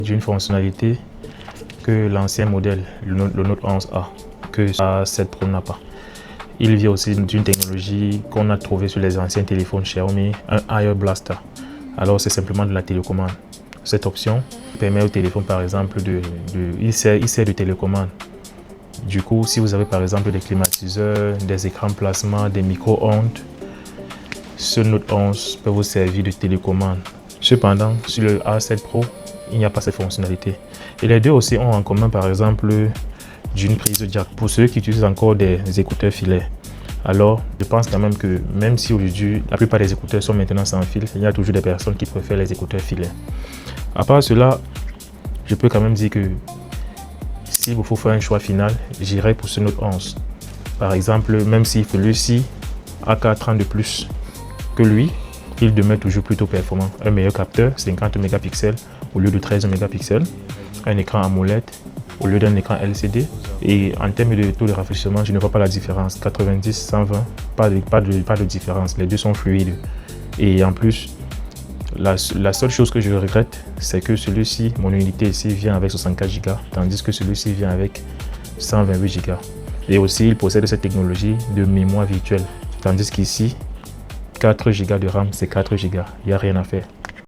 d'une fonctionnalité que l'ancien modèle, le Note 11 a, que A7 Pro n'a pas. Il vient aussi d'une technologie qu'on a trouvée sur les anciens téléphones Xiaomi, un Air Blaster. Alors c'est simplement de la télécommande. Cette option permet au téléphone par exemple il sert de télécommande. Du coup, si vous avez par exemple des climatiseurs, des écrans plasma, des micro-ondes, ce Note 11 peut vous servir de télécommande. Cependant, sur le A7 Pro, il n'y a pas cette fonctionnalité. Et les deux aussi ont en commun par exemple d'une prise jack pour ceux qui utilisent encore des écouteurs filets. Alors, je pense quand même que même si aujourd'hui la plupart des écouteurs sont maintenant sans fil, il y a toujours des personnes qui préfèrent les écouteurs filets. À part cela, je peux quand même dire que s'il vous faut faire un choix final, j'irai pour ce Note 11. Par exemple, même si celui-ci a 4 ans de plus que lui, il demeure toujours plutôt performant. Un meilleur capteur, 50 mégapixels au lieu de 13 mégapixels. Un écran AMOLED au lieu d'un écran LCD. Et en termes de taux de rafraîchissement, je ne vois pas la différence. 90, 120, pas de différence. Les deux sont fluides. Et en plus, la seule chose que je regrette, c'est que celui-ci, mon unité ici, vient avec 64 Go, tandis que celui-ci vient avec 128 Go. Et aussi, il possède cette technologie de mémoire virtuelle, tandis qu'ici, 4 Go de RAM, c'est 4 Go. Il n'y a rien à faire.